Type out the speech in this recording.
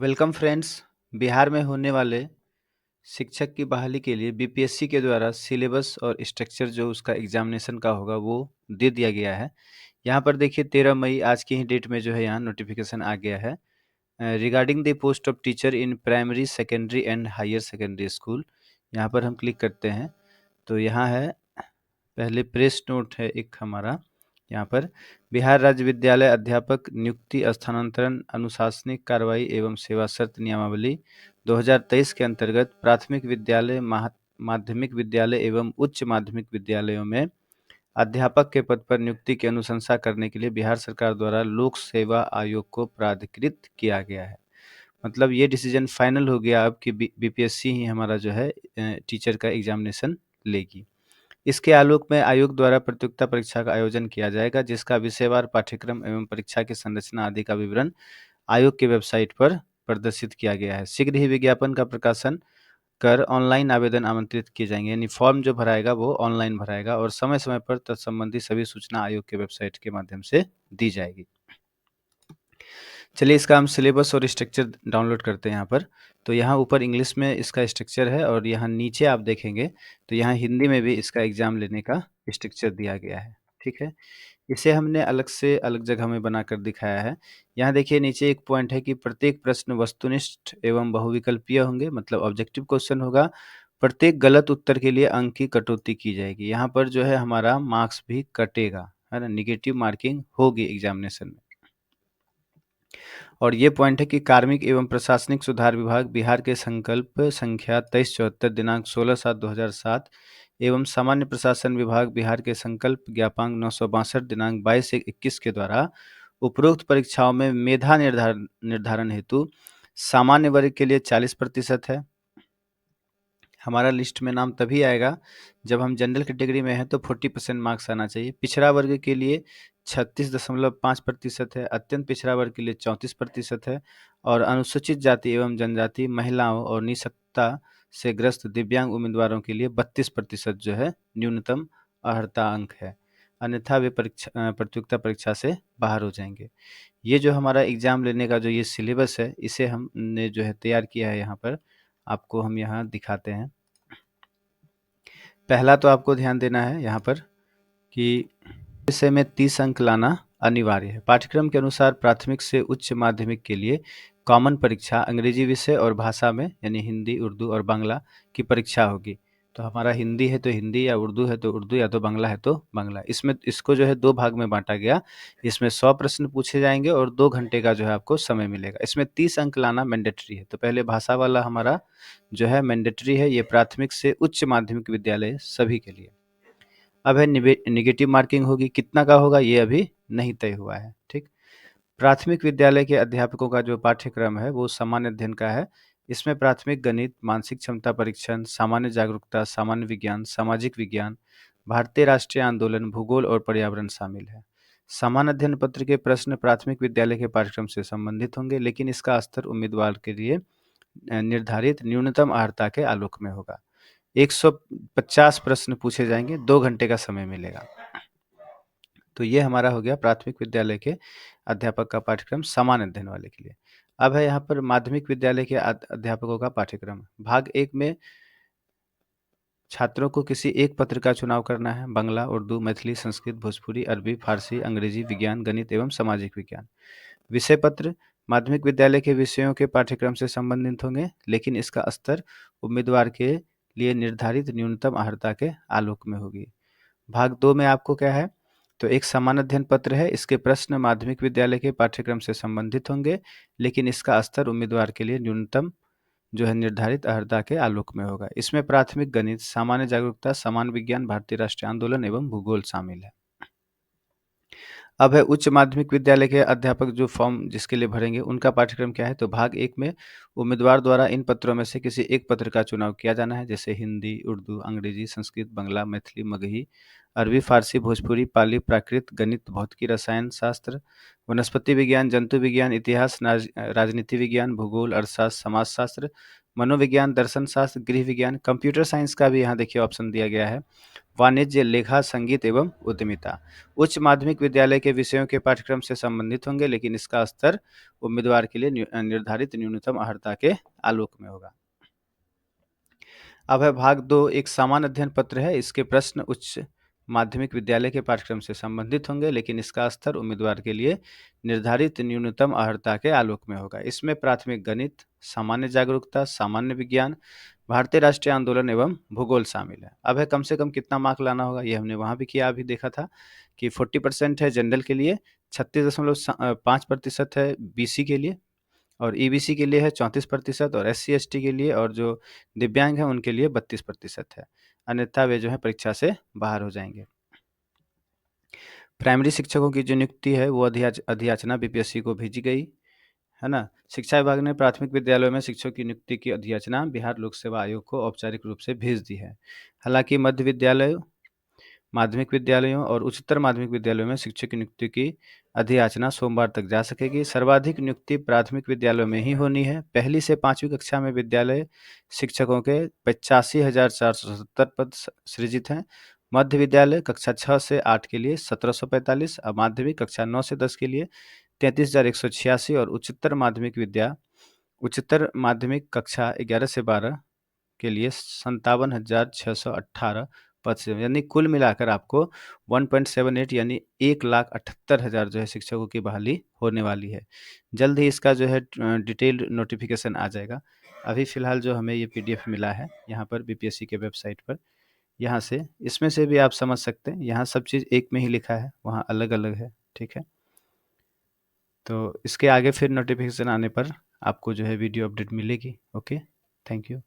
Welcome friends. Bihar में होने वाले शिक्षक की बहाली के लिए बीपीएससी के द्वारा सिलेबस और स्ट्रक्चर जो उसका एग्जामिनेशन का होगा वो दे दिया गया है। यहाँ पर देखिए 13 मई आज की ही डेट में जो है यहाँ नोटिफिकेशन आ गया है regarding the post of teacher in primary secondary and higher secondary school. यहाँ पर हम क्लिक करते हैं तो यहाँ है पहले प्रेस नोट है एक हमारा। यहाँ पर बिहार राज्य विद्यालय अध्यापक नियुक्ति स्थानांतरण अनुशासनिक कार्रवाई एवं सेवा शर्त नियमावली 2023 के अंतर्गत प्राथमिक विद्यालय माध्यमिक विद्यालय एवं उच्च माध्यमिक विद्यालयों में अध्यापक के पद पर नियुक्ति की अनुशंसा करने के लिए बिहार सरकार द्वारा लोक सेवा आयोग को प्राधिकृत किया गया है। मतलब ये डिसीजन फाइनल हो गया अब कि बीपीएससी ही हमारा जो है टीचर का एग्जामिनेशन लेगी। इसके आलोक में आयोग द्वारा प्रतियोगिता परीक्षा का आयोजन किया जाएगा, जिसका विषयवार पाठ्यक्रम एवं परीक्षा की संरचना आदि का विवरण आयोग की वेबसाइट पर प्रदर्शित किया गया है। शीघ्र ही विज्ञापन का प्रकाशन कर ऑनलाइन आवेदन आमंत्रित किए जाएंगे, यानी फॉर्म जो भराएगा वो ऑनलाइन भराएगा और समय समय पर तत्संबंधी सभी सूचना आयोग के वेबसाइट के माध्यम से दी जाएगी। चलिए इसका हम सिलेबस और स्ट्रक्चर डाउनलोड करते हैं यहाँ पर। तो यहाँ ऊपर इंग्लिश में इसका स्ट्रक्चर है और यहाँ नीचे आप देखेंगे तो यहाँ हिंदी में भी इसका एग्जाम लेने का स्ट्रक्चर दिया गया है। ठीक है, इसे हमने अलग से अलग जगह में बनाकर दिखाया है। यहाँ देखिए नीचे एक पॉइंट है कि प्रत्येक प्रश्न वस्तुनिष्ठ एवं बहुविकल्पीय होंगे, मतलब ऑब्जेक्टिव क्वेश्चन होगा। प्रत्येक गलत उत्तर के लिए अंक की कटौती की जाएगी। यहाँ पर जो है हमारा मार्क्स भी कटेगा, है ना, निगेटिव मार्किंग होगी एग्जामिनेशन में। और ये पॉइंट है कि कार्मिक एवं प्रशासनिक सुधार विभाग बिहार के संकल्प संख्या 2374 दिनांक 16/7/2007 एवं सामान्य प्रशासन विभाग बिहार के संकल्प ज्ञापांक 962 दिनांक 22/1/21 के द्वारा उपरोक्त परीक्षाओं में मेधा निर्धारण हेतु सामान्य वर्ग के लिए 40% है। हमारा लिस्ट में नाम तभी आएगा जब हम जनरल कैटेगरी में हैं तो 40% मार्क्स आना चाहिए। पिछड़ा वर्ग के लिए 36.5% है, अत्यंत पिछड़ा वर्ग के लिए 34% है और अनुसूचित जाति एवं जनजाति, महिलाओं और निःशक्तता से ग्रस्त दिव्यांग उम्मीदवारों के लिए 32% जो है न्यूनतम अर्हता अंक है, अन्यथा वे प्रतियोगिता परीक्षा से बाहर हो जाएंगे। ये जो हमारा एग्जाम लेने का जो ये सिलेबस है इसे हमने जो है तैयार किया है, यहाँ पर आपको हम यहाँ दिखाते हैं। पहला तो आपको ध्यान देना है यहाँ पर कि विषय में 30 अंक लाना अनिवार्य है। पाठ्यक्रम के अनुसार प्राथमिक से उच्च माध्यमिक के लिए कॉमन परीक्षा अंग्रेजी विषय और भाषा में यानी हिंदी, उर्दू और बांग्ला की परीक्षा होगी। तो हमारा हिंदी है तो हिंदी, या उर्दू है तो उर्दू, या तो बांग्ला है तो बांग्ला। इसमें इसको जो है 2 भाग में बांटा गया। इसमें 100 प्रश्न पूछे जाएंगे और 2 घंटे का जो है आपको समय मिलेगा। इसमें 30 अंक लाना मैंडेटरी है। तो पहले भाषा वाला हमारा जो है मैंडेटरी है, ये प्राथमिक से उच्च माध्यमिक विद्यालय सभी के लिए। अब है निगेटिव मार्किंग होगी, कितना का होगा ये अभी नहीं तय हुआ है। ठीक, प्राथमिक विद्यालय के अध्यापकों का जो पाठ्यक्रम है वो सामान्य अध्ययन का है। इसमें प्राथमिक गणित, मानसिक क्षमता परीक्षण, सामान्य जागरूकता, सामान्य विज्ञान, सामाजिक विज्ञान, भारतीय राष्ट्रीय आंदोलन, भूगोल और पर्यावरण शामिल है। सामान्य अध्ययन पत्र के प्रश्न प्राथमिक विद्यालय के पाठ्यक्रम से संबंधित होंगे, लेकिन इसका स्तर उम्मीदवार के लिए निर्धारित न्यूनतम अर्हता के आलोक में होगा। 150 प्रश्न पूछे जाएंगे, 2 घंटे का समय मिलेगा। तो ये हमारा हो गया प्राथमिक विद्यालय के अध्यापक का पाठ्यक्रम सामान्य अध्ययन वाले के लिए। अब है यहाँ पर माध्यमिक विद्यालय के अध्यापकों का पाठ्यक्रम। भाग 1 में छात्रों को किसी एक पत्र का चुनाव करना है। बांग्ला, उर्दू, मैथिली, संस्कृत, भोजपुरी, अरबी, फारसी, अंग्रेजी, विज्ञान, गणित एवं सामाजिक विज्ञान। विषय पत्र माध्यमिक विद्यालय के विषयों के पाठ्यक्रम से संबंधित होंगे, लेकिन इसका स्तर उम्मीदवार के लिए निर्धारित न्यूनतम अर्हता के आलोक में होगी। भाग 2 में आपको क्या है, तो एक सामान्य अध्ययन पत्र है। इसके प्रश्न माध्यमिक विद्यालय के पाठ्यक्रम से संबंधित होंगे, लेकिन इसका स्तर उम्मीदवार के लिए न्यूनतम जो है निर्धारित अर्हता के आलोक में होगा। इसमें प्राथमिक गणित, सामान्य जागरूकता, सामान्य विज्ञान, भारतीय राष्ट्रीय आंदोलन एवं भूगोल शामिल है। अब है उच्च माध्यमिक विद्यालय के अध्यापक जो फॉर्म जिसके लिए भरेंगे उनका पाठ्यक्रम क्या है, तो भाग 1 में उम्मीदवार द्वारा इन पत्रों में से किसी एक पत्र का चुनाव किया जाना है, जैसे हिंदी, उर्दू, अंग्रेजी, संस्कृत, बांग्ला, मैथिली, मगही, अरबी, फारसी, भोजपुरी, पाली, प्राकृत, गणित, भौतिकी, रसायन शास्त्र, वनस्पति विज्ञान, जंतु विज्ञान, इतिहास, राजनीति विज्ञान, भूगोल, अर्थशास्त्र, समाजशास्त्र, मनोविज्ञान, दर्शन शास्त्र, गृह विज्ञान, कंप्यूटर साइंस का भी यहाँ देखिए ऑप्शन दिया गया है, वाणिज्य, लेखा, संगीत एवं उद्यमिता। उच्च माध्यमिक विद्यालय के विषयों के पाठ्यक्रम से संबंधित होंगे, लेकिन इसका स्तर उम्मीदवार के लिए निर्धारित न्यूनतम अर्हता के आलोक में होगा। अब है भाग 2, एक सामान्य अध्ययन पत्र है। इसके प्रश्न उच्च माध्यमिक विद्यालय के पाठ्यक्रम से संबंधित होंगे, लेकिन इसका स्तर उम्मीदवार के लिए निर्धारित न्यूनतम अर्हता के आलोक में होगा। इसमें प्राथमिक गणित, सामान्य जागरूकता, सामान्य विज्ञान, भारतीय राष्ट्रीय आंदोलन एवं भूगोल शामिल है। अब है कम से कम कितना मार्क लाना होगा, ये हमने वहाँ भी किया, अभी देखा था कि 40% है जनरल के लिए, 36.5% है बीसी के लिए, और ईबीसी के लिए है 34% और एससी एसटी के लिए और जो दिव्यांग हैं उनके लिए 32% है। अन्यथा वे जो है परीक्षा से बाहर हो जाएंगे। प्राइमरी शिक्षकों की जो नियुक्ति है वो अधियाचना बीपीएससी को भेजी गई है ना। शिक्षा विभाग ने प्राथमिक विद्यालयों में शिक्षकों की नियुक्ति की अधियाचना बिहार लोक सेवा आयोग को औपचारिक रूप से भेज दी है। हालांकि मध्य विद्यालयों, माध्यमिक विद्यालयों और उच्चतर माध्यमिक विद्यालयों में शिक्षक की नियुक्ति की अधियाचना सोमवार तक जा सकेगी। सर्वाधिक नियुक्ति प्राथमिक विद्यालयों में ही होनी है। पहली से 5वीं कक्षा में विद्यालय शिक्षकों के 85,470 पद सृजित हैं। मध्य विद्यालय कक्षा 6 से 8 के लिए 1745 और माध्यमिक कक्षा 9 से 10 के लिए 33,186 और उच्चतर माध्यमिक कक्षा 11 से 12 के लिए 57,618 पद से, यानी कुल मिलाकर आपको 1.78 यानी 1,78,000 जो है शिक्षकों की बहाली होने वाली है। जल्द ही इसका जो है डिटेल्ड नोटिफिकेशन आ जाएगा। अभी फ़िलहाल जो हमें ये पीडीएफ मिला है यहाँ पर बीपीएससी के वेबसाइट पर, यहाँ से इसमें से भी आप समझ सकते हैं। यहाँ सब चीज़ एक में ही लिखा है, वहाँ अलग-अलग है, ठीक है। तो इसके आगे फिर नोटिफिकेशन आने पर आपको जो है वीडियो अपडेट मिलेगी। Okay, thank you.